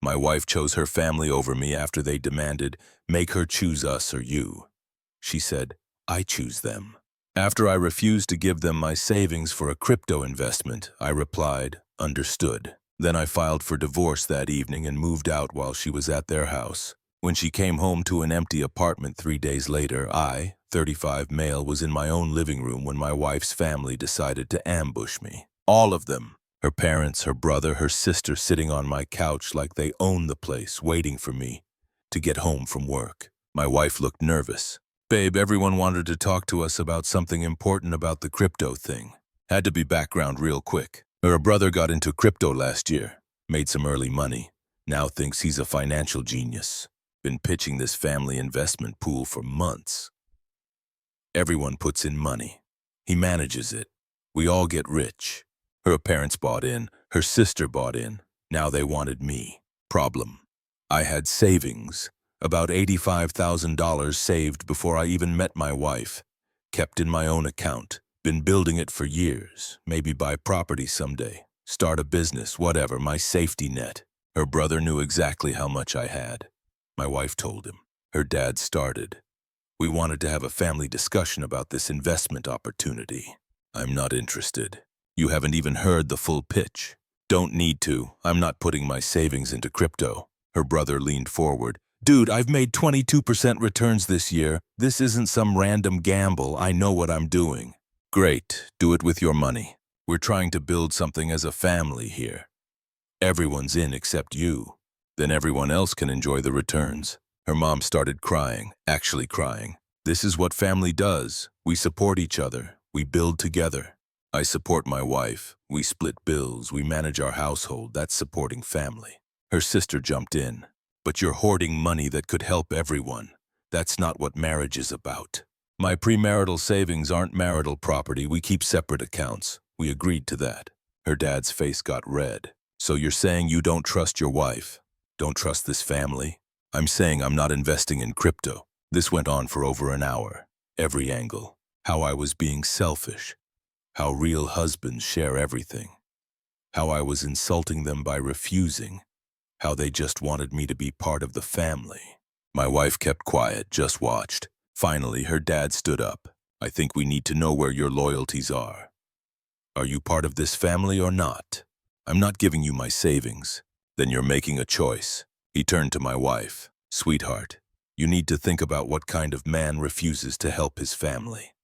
My wife chose her family over me after they demanded, "Make her choose us or you." She said, "I choose them." After I refused to give them my savings for a crypto investment, I replied, "Understood." Then I filed for divorce that evening and moved out while she was at their house. When she came home to an empty apartment 3 days later, I, 35 male, was in my own living room when my wife's family decided to ambush me. All of them. Her parents, her brother, her sister sitting on my couch like they owned the place, waiting for me to get home from work. My wife looked nervous. "Babe, everyone wanted to talk to us about something important about the crypto thing. Had to be background real quick. Her brother got into crypto last year, made some early money. Now thinks he's a financial genius. Been pitching this family investment pool for months. Everyone puts in money. He manages it. We all get rich. Her parents bought in. Her sister bought in. Now they wanted me. Problem. I had savings. About $85,000 saved before I even met my wife. Kept in my own account. Been building it for years. Maybe buy property someday. Start a business, whatever, my safety net. Her brother knew exactly how much I had. My wife told him. Her dad started. We wanted to have a family discussion about this investment opportunity. I'm not interested. You haven't even heard the full pitch. Don't need to. I'm not putting my savings into crypto. Her brother leaned forward. Dude, I've made 22% returns this year. This isn't some random gamble. I know what I'm doing. Great. Do it with your money. We're trying to build something as a family here. Everyone's in except you. Then everyone else can enjoy the returns. Her mom started crying, actually crying. This is what family does. We support each other. We build together. I support my wife. We split bills. We manage our household. That's supporting family. Her sister jumped in. But you're hoarding money that could help everyone. That's not what marriage is about. My premarital savings aren't marital property. We keep separate accounts. We agreed to that. Her dad's face got red. So you're saying you don't trust your wife? Don't trust this family? I'm saying I'm not investing in crypto. This went on for over an hour. Every angle. How I was being selfish. How real husbands share everything. How I was insulting them by refusing. How they just wanted me to be part of the family. My wife kept quiet, just watched. Finally, her dad stood up. I think we need to know where your loyalties are. Are you part of this family or not? I'm not giving you my savings. Then you're making a choice. He turned to my wife. Sweetheart, you need to think about what kind of man refuses to help his family.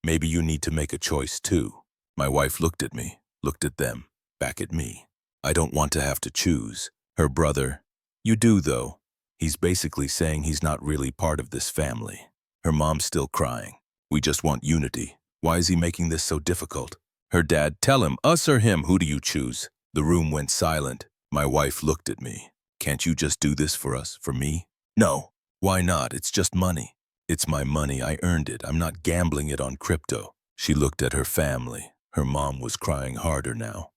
Maybe you need to make a choice too. My wife looked at me, looked at them, back at me. I don't want to have to choose. Her brother, you do though. He's basically saying he's not really part of this family. Her mom's still crying. We just want unity. Why is he making this so difficult? Her dad, tell him, us or him, who do you choose? The room went silent. My wife looked at me. Can't you just do this for us, for me? No. Why not? It's just money. It's my money. I earned it. I'm not gambling it on crypto. She looked at her family. Her mom was crying harder now.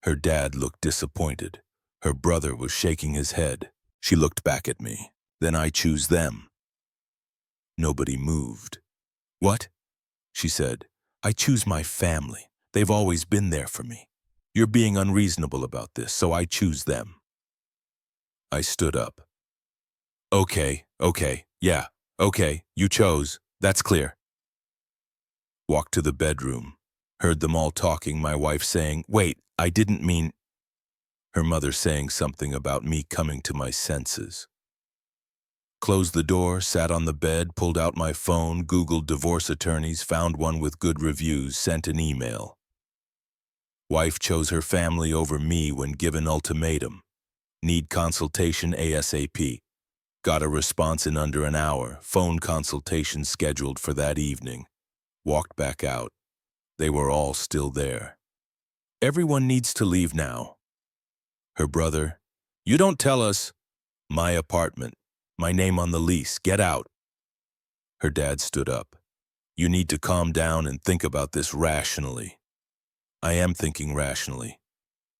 Her dad looked disappointed. Her brother was shaking his head. She looked back at me. Then I choose them. Nobody moved. What? She said. I choose my family. They've always been there for me. You're being unreasonable about this, so I choose them. I stood up. Okay, yeah, okay, you chose. That's clear. Walked to the bedroom. Heard them all talking, my wife saying, wait, I didn't mean... Her mother saying something about me coming to my senses. Closed the door, sat on the bed, pulled out my phone, Googled divorce attorneys, found one with good reviews, sent an email. Wife chose her family over me when given ultimatum. Need consultation ASAP. Got a response in under an hour. Phone consultation scheduled for that evening. Walked back out. They were all still there. Everyone needs to leave now. Her brother, you don't tell us. My apartment. My name on the lease. Get out. Her dad stood up. You need to calm down and think about this rationally. I am thinking rationally.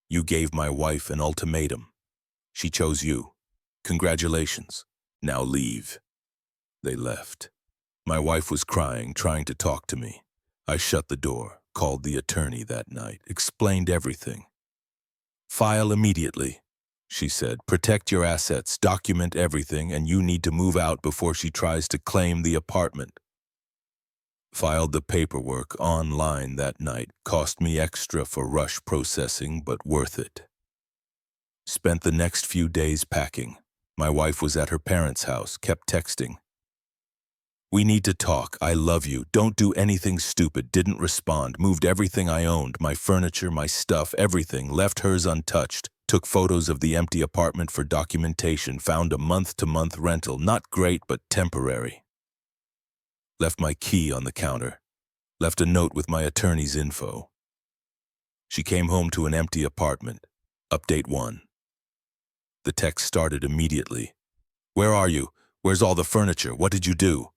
You gave my wife an ultimatum. She chose you. Congratulations. Now leave. They left. My wife was crying, trying to talk to me. I shut the door, called the attorney that night, explained everything. File immediately. She said, protect your assets, document everything, and you need to move out before she tries to claim the apartment. Filed the paperwork online that night. Cost me extra for rush processing, but worth it. Spent the next few days packing. My wife was at her parents' house, kept texting. We need to talk. I love you. Don't do anything stupid. Didn't respond. Moved everything I owned, my furniture, my stuff, everything. Left hers untouched. Took photos of the empty apartment for documentation. Found a month-to-month rental. Not great, but temporary. Left my key on the counter. Left a note with my attorney's info. She came home to an empty apartment. Update 1. The text started immediately. Where are you? Where's all the furniture? What did you do?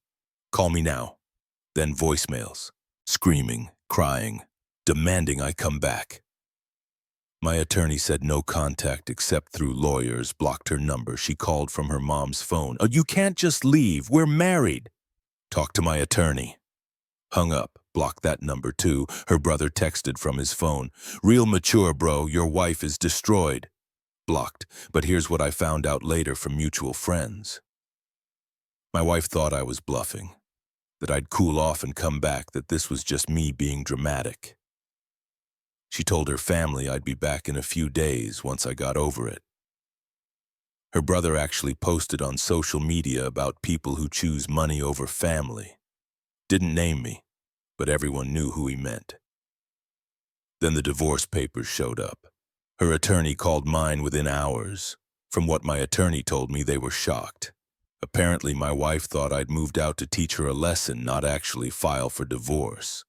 Call me now. Then voicemails. Screaming, crying, demanding I come back. My attorney said no contact except through lawyers, blocked her number. She called from her mom's phone. Oh, you can't just leave. We're married. Talk to my attorney. Hung up. Blocked that number too. Her brother texted from his phone. Real mature, bro. Your wife is destroyed. Blocked. But here's what I found out later from mutual friends. My wife thought I was bluffing, that I'd cool off and come back, that this was just me being dramatic. She told her family I'd be back in a few days once I got over it. Her brother actually posted on social media about people who choose money over family. Didn't name me, but everyone knew who he meant. Then the divorce papers showed up. Her attorney called mine within hours. From what my attorney told me, they were shocked. Apparently, my wife thought I'd moved out to teach her a lesson, not actually file for divorce.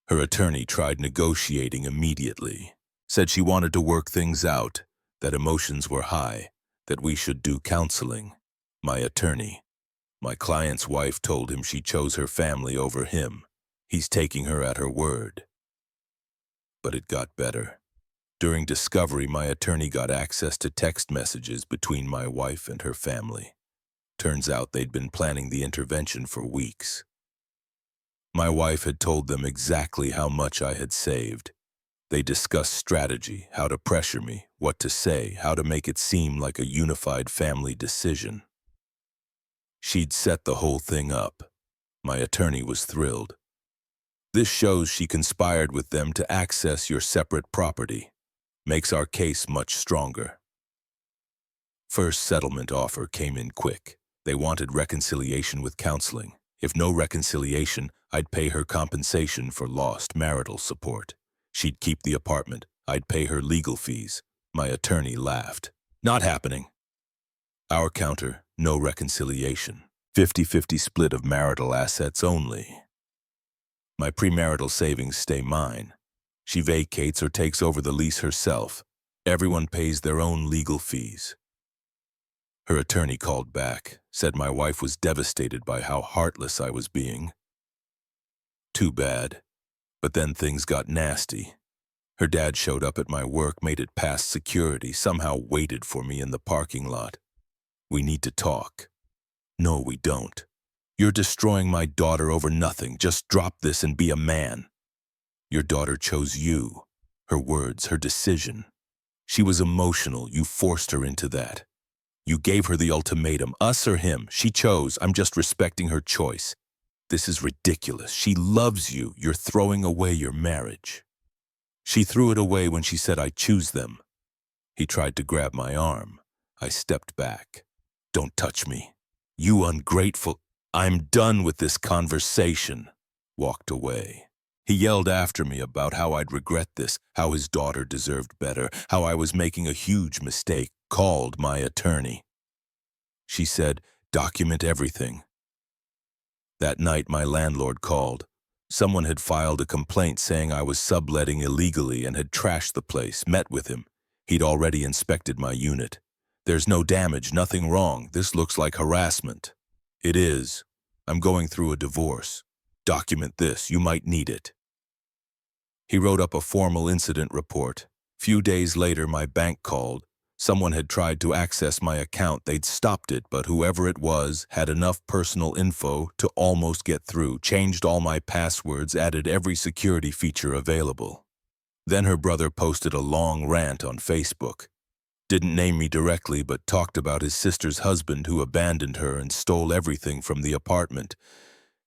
Her attorney tried negotiating immediately. Said she wanted to work things out, that emotions were high, that we should do counseling. My attorney. My client's wife told him she chose her family over him. He's taking her at her word. But it got better. During discovery, my attorney got access to text messages between my wife and her family. Turns out they'd been planning the intervention for weeks. My wife had told them exactly how much I had saved. They discussed strategy, how to pressure me, what to say, how to make it seem like a unified family decision. She'd set the whole thing up. My attorney was thrilled. This shows she conspired with them to access your separate property. Makes our case much stronger. First settlement offer came in quick. They wanted reconciliation with counseling. If no reconciliation, I'd pay her compensation for lost marital support. She'd keep the apartment. I'd pay her legal fees. My attorney laughed. Not happening. Our counter, no reconciliation. 50-50 split of marital assets only. My premarital savings stay mine. She vacates or takes over the lease herself. Everyone pays their own legal fees. Her attorney called back, said my wife was devastated by how heartless I was being. Too bad. But then things got nasty. Her dad showed up at my work, made it past security, somehow waited for me in the parking lot. We need to talk. No, we don't. You're destroying my daughter over nothing. Just drop this and be a man. Your daughter chose you. Her words, her decision. She was emotional. You forced her into that. You gave her the ultimatum, us or him. She chose. I'm just respecting her choice. This is ridiculous. She loves you. You're throwing away your marriage. She threw it away when she said, I choose them. He tried to grab my arm. I stepped back. Don't touch me. You ungrateful. I'm done with this conversation. Walked away. He yelled after me about how I'd regret this, how his daughter deserved better, how I was making a huge mistake. Called my attorney. She said, document everything. That night, my landlord called. Someone had filed a complaint saying I was subletting illegally and had trashed the place. Met with him. He'd already inspected my unit. There's no damage, nothing wrong. This looks like harassment. It is. I'm going through a divorce. Document this. You might need it. He wrote up a formal incident report. Few days later, my bank called. Someone had tried to access my account. They'd stopped it, but whoever it was had enough personal info to almost get through, changed all my passwords, added every security feature available. Then her brother posted a long rant on Facebook. Didn't name me directly, but talked about his sister's husband who abandoned her and stole everything from the apartment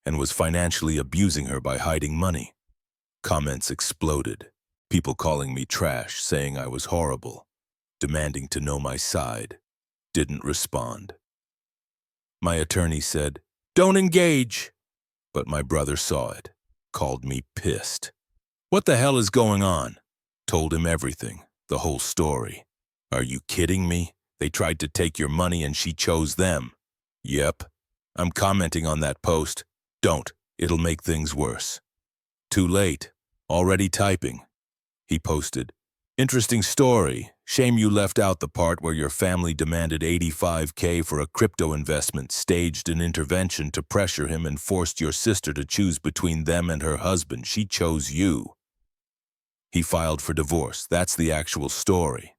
and was financially abusing her by hiding money. Comments exploded. People calling me trash, saying I was horrible, demanding to know my side. Didn't respond. My attorney said, "Don't engage." But my brother saw it, called me pissed. "What the hell is going on?" Told him everything, the whole story. "Are you kidding me? They tried to take your money and she chose them." "Yep. I'm commenting on that post." "Don't. It'll make things worse." "Too late. Already typing." He posted, "Interesting story. Shame you left out the part where your family demanded $85K for a crypto investment, staged an intervention to pressure him and forced your sister to choose between them and her husband. She chose you." He filed for divorce. That's the actual story.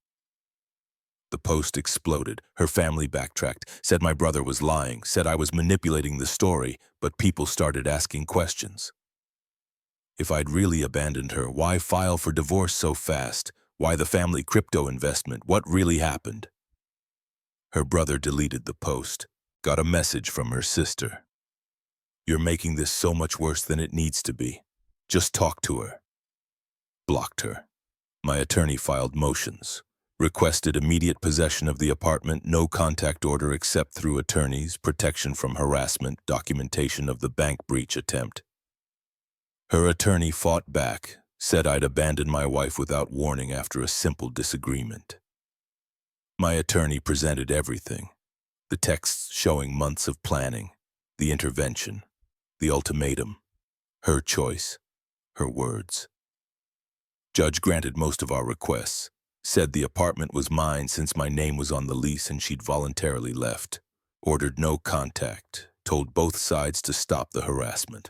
The post exploded. Her family backtracked, said my brother was lying, said I was manipulating the story, but people started asking questions. If I'd really abandoned her, why file for divorce so fast? Why the family crypto investment? What really happened? Her brother deleted the post, got a message from her sister. "You're making this so much worse than it needs to be. Just talk to her." Blocked her. My attorney filed motions. Requested immediate possession of the apartment, no contact order except through attorneys, protection from harassment, documentation of the bank breach attempt. Her attorney fought back, said I'd abandoned my wife without warning after a simple disagreement. My attorney presented everything, the texts showing months of planning, the intervention, the ultimatum, her choice, her words. Judge granted most of our requests, said the apartment was mine since my name was on the lease and she'd voluntarily left, ordered no contact, told both sides to stop the harassment.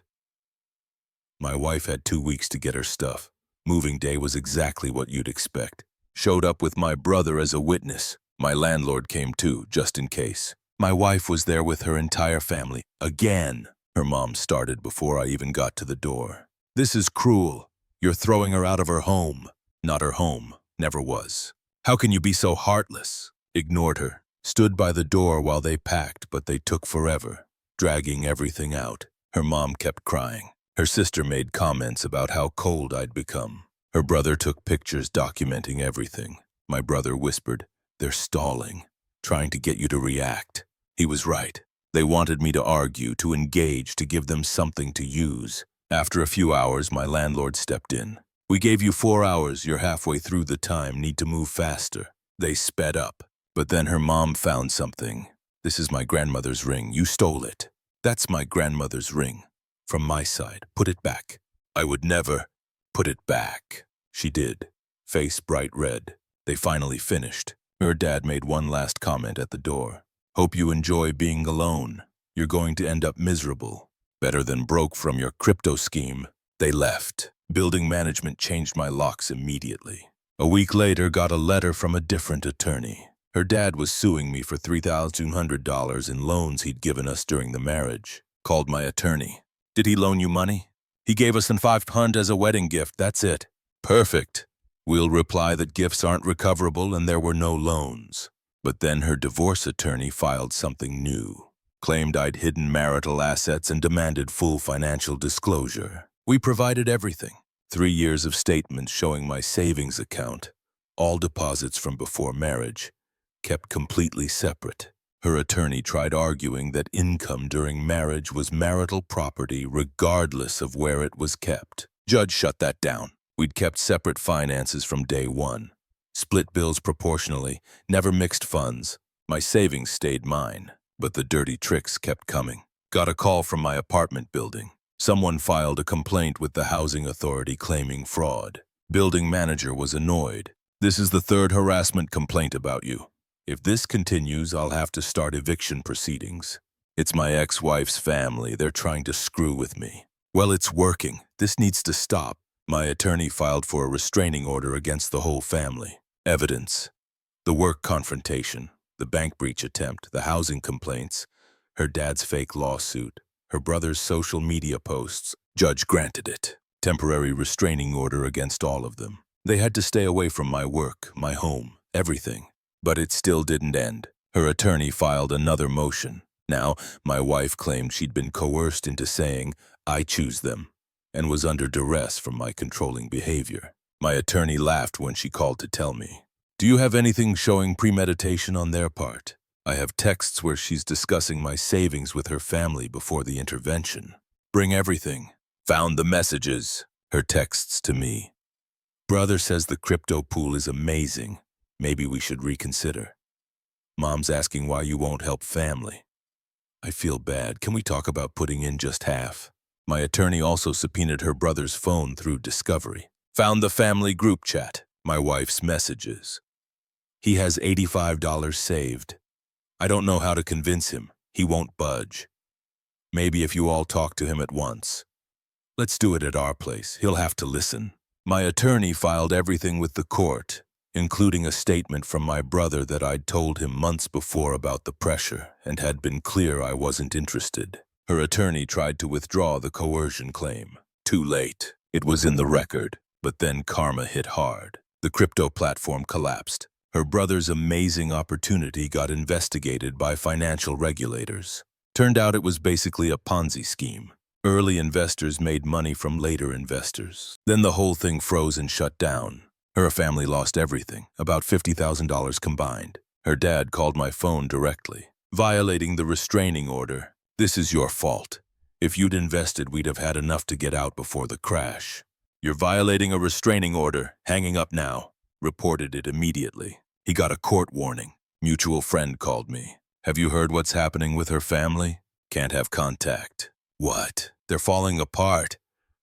My wife had 2 weeks to get her stuff. Moving day was exactly what you'd expect. Showed up with my brother as a witness. My landlord came too, just in case. My wife was there with her entire family. Again, her mom started before I even got to the door. "This is cruel. You're throwing her out of her home." Not her home. Never was. "How can you be so heartless?" Ignored her. Stood by the door while they packed, but they took forever, dragging everything out. Her mom kept crying. Her sister made comments about how cold I'd become. Her brother took pictures documenting everything. My brother whispered, "They're stalling, trying to get you to react." He was right. They wanted me to argue, to engage, to give them something to use. After a few hours, my landlord stepped in. "We gave you 4 hours. You're halfway through the time. Need to move faster." They sped up. But then her mom found something. "This is my grandmother's ring. You stole it." "That's my grandmother's ring. From my side. Put it back." "I would never." "Put it back." She did. Face bright red. They finally finished. Her dad made one last comment at the door. "Hope you enjoy being alone. You're going to end up miserable. Better than broke from your crypto scheme." They left. Building management changed my locks immediately. A week later, got a letter from a different attorney. Her dad was suing me for $3,200 in loans he'd given us during the marriage. Called my attorney. "Did he loan you money?" "He gave us $500 as a wedding gift, that's it." "Perfect. We'll reply that gifts aren't recoverable and there were no loans." But then her divorce attorney filed something new. Claimed I'd hidden marital assets and demanded full financial disclosure. We provided everything. 3 years of statements showing my savings account, all deposits from before marriage, kept completely separate. Her attorney tried arguing that income during marriage was marital property regardless of where it was kept. Judge shut that down. We'd kept separate finances from day one. Split bills proportionally, never mixed funds. My savings stayed mine, but the dirty tricks kept coming. Got a call from my apartment building. Someone filed a complaint with the housing authority claiming fraud. Building manager was annoyed. "This is the 3rd harassment complaint about you. If this continues, I'll have to start eviction proceedings. It's my ex-wife's family. They're trying to screw with me." "Well, it's working. This needs to stop." My attorney filed for a restraining order against the whole family. Evidence: the work confrontation, the bank breach attempt, the housing complaints, her dad's fake lawsuit, her brother's social media posts. Judge granted it. Temporary restraining order against all of them. They had to stay away from my work, my home, everything. But it still didn't end. Her attorney filed another motion. Now, my wife claimed she'd been coerced into saying, "I choose them," and was under duress from my controlling behavior. My attorney laughed when she called to tell me. Do you have anything showing premeditation on their part? I have texts where she's discussing my savings with her family before the intervention. Bring everything. Found the messages. Her texts to me. Brother says the crypto pool is amazing. Maybe we should reconsider. Mom's asking why you won't help family. I feel bad. Can we talk about putting in just half? My attorney also subpoenaed her brother's phone through Discovery. Found the family group chat. My wife's messages. He has $85 saved. I don't know how to convince him. He won't budge. Maybe if you all talk to him at once. Let's do it at our place. He'll have to listen. My attorney filed everything with the court, including a statement from my brother that I'd told him months before about the pressure and had been clear I wasn't interested. Her attorney tried to withdraw the coercion claim. Too late. It was in the record. But then karma hit hard. The crypto platform collapsed. Her brother's amazing opportunity got investigated by financial regulators. Turned out it was basically a Ponzi scheme. Early investors made money from later investors. Then the whole thing froze and shut down. Her family lost everything, about $50,000 combined. Her dad called my phone directly, violating the restraining order. This is your fault. If you'd invested, we'd have had enough to get out before the crash. You're violating a restraining order. Hanging up now. Reported it immediately. He got a court warning. Mutual friend called me. Have you heard what's happening with her family? Can't have contact. What? They're falling apart.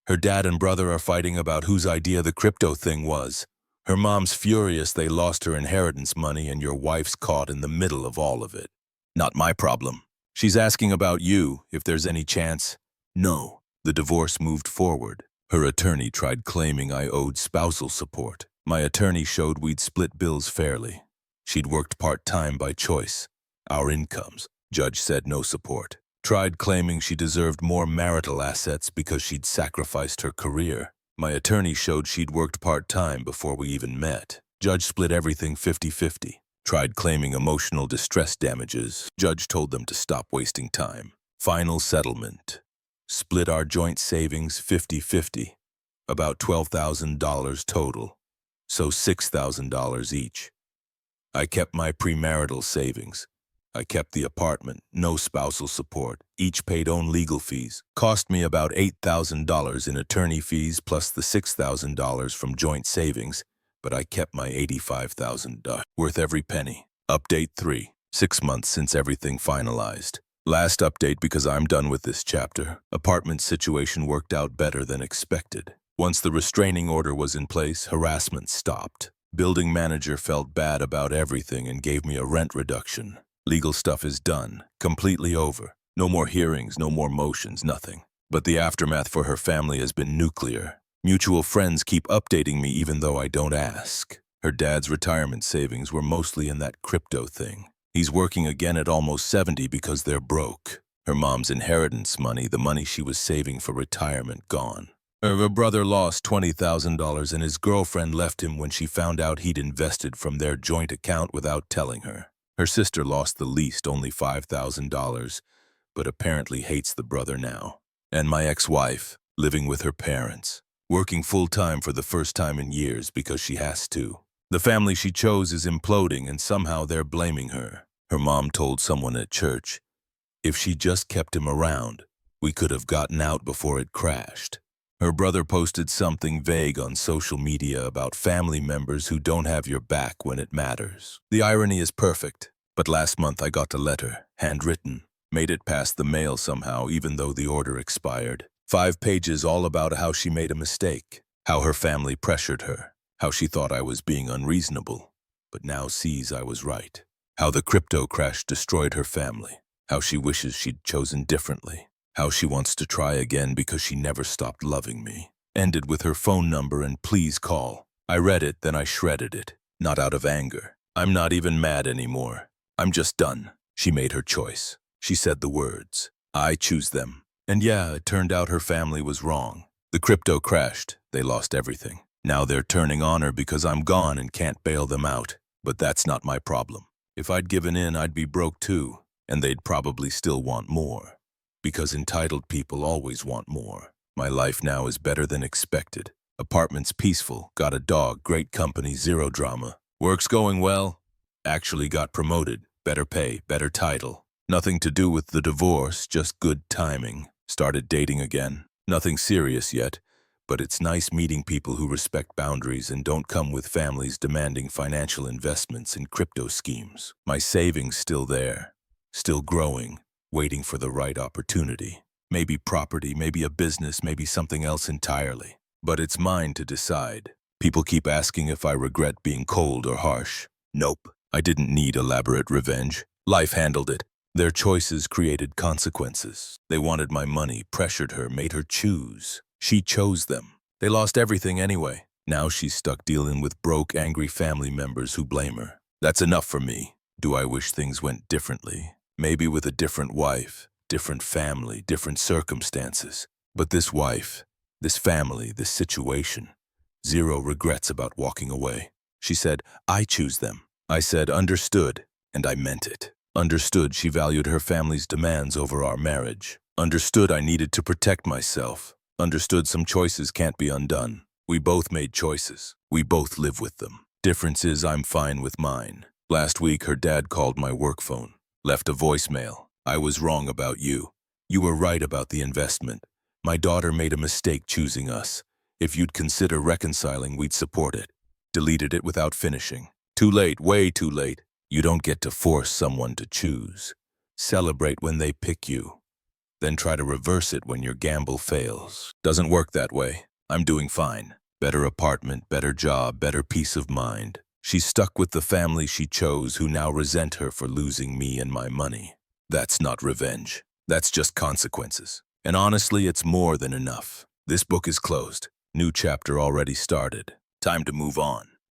Her dad and brother are fighting about whose idea the crypto thing was. Her mom's furious they lost her inheritance money and your wife's caught in the middle of all of it. Not my problem. She's asking about you, if there's any chance. No. The divorce moved forward. Her attorney tried claiming I owed spousal support. My attorney showed we'd split bills fairly. She'd worked part-time by choice. Our incomes. Judge said no support. Tried claiming she deserved more marital assets because she'd sacrificed her career. My attorney showed she'd worked part-time before we even met. Judge split everything 50-50. Tried claiming emotional distress damages. Judge told them to stop wasting time. Final settlement. Split our joint savings 50-50. About $12,000 total. So $6,000 each. I kept my premarital savings. I kept the apartment, no spousal support, each paid own legal fees. Cost me about $8,000 in attorney fees plus the $6,000 from joint savings, but I kept my $85,000, worth every penny. Update 3, 6 months since everything finalized. Last update because I'm done with this chapter. Apartment situation worked out better than expected. Once the restraining order was in place, harassment stopped. Building manager felt bad about everything and gave me a rent reduction. Legal stuff is done, completely over. No more hearings, no more motions, nothing. But the aftermath for her family has been nuclear. Mutual friends keep updating me even though I don't ask. Her dad's retirement savings were mostly in that crypto thing. He's working again at almost 70 because they're broke. Her mom's inheritance money, the money she was saving for retirement, gone. Her brother lost $20,000 and his girlfriend left him when she found out he'd invested from their joint account without telling her. Her sister lost the least, only $5,000, but apparently hates the brother now. And my ex-wife, living with her parents, working full-time for the first time in years because she has to. The family she chose is imploding and somehow they're blaming her. Her mom told someone at church, if she just kept him around, we could have gotten out before it crashed. Her brother posted something vague on social media about family members who don't have your back when it matters. The irony is perfect, but last month I got a letter, handwritten. Made it past the mail somehow even though the order expired. 5 pages all about how she made a mistake, how her family pressured her, how she thought I was being unreasonable, but now sees I was right. How the crypto crash destroyed her family, how she wishes she'd chosen differently, how she wants to try again because she never stopped loving me. Ended with her phone number and please call. I read it, then I shredded it, not out of anger. I'm not even mad anymore. I'm just done. She made her choice. She said the words, I choose them. And yeah, it turned out her family was wrong. The crypto crashed. They lost everything. Now they're turning on her because I'm gone and can't bail them out. But that's not my problem. If I'd given in, I'd be broke too, and they'd probably still want more. Because entitled people always want more. My life now is better than expected. Apartment's peaceful, got a dog, great company, zero drama. Work's going well. Actually got promoted, better pay, better title. Nothing to do with the divorce, just good timing. Started dating again. Nothing serious yet, but it's nice meeting people who respect boundaries and don't come with families demanding financial investments in crypto schemes. My savings still there, still growing, waiting for the right opportunity. Maybe property, maybe a business, maybe something else entirely. But it's mine to decide. People keep asking if I regret being cold or harsh. Nope. I didn't need elaborate revenge. Life handled it. Their choices created consequences. They wanted my money, pressured her, made her choose. She chose them. They lost everything anyway. Now she's stuck dealing with broke, angry family members who blame her. That's enough for me. Do I wish things went differently? Maybe with a different wife, different family, different circumstances. But this wife, this family, this situation, zero regrets about walking away. She said, I choose them. I said, understood, and I meant it. Understood she valued her family's demands over our marriage. Understood I needed to protect myself. Understood some choices can't be undone. We both made choices. We both live with them. Difference is I'm fine with mine. Last week her dad called my work phone. Left a voicemail. I was wrong about you. You were right about the investment. My daughter made a mistake choosing us. If you'd consider reconciling, we'd support it. Deleted it without finishing. Too late, way too late. You don't get to force someone to choose. Celebrate when they pick you. Then try to reverse it when your gamble fails. Doesn't work that way. I'm doing fine. Better apartment, better job, better peace of mind. She's stuck with the family she chose who now resent her for losing me and my money. That's not revenge. That's just consequences. And honestly, it's more than enough. This book is closed. New chapter already started. Time to move on.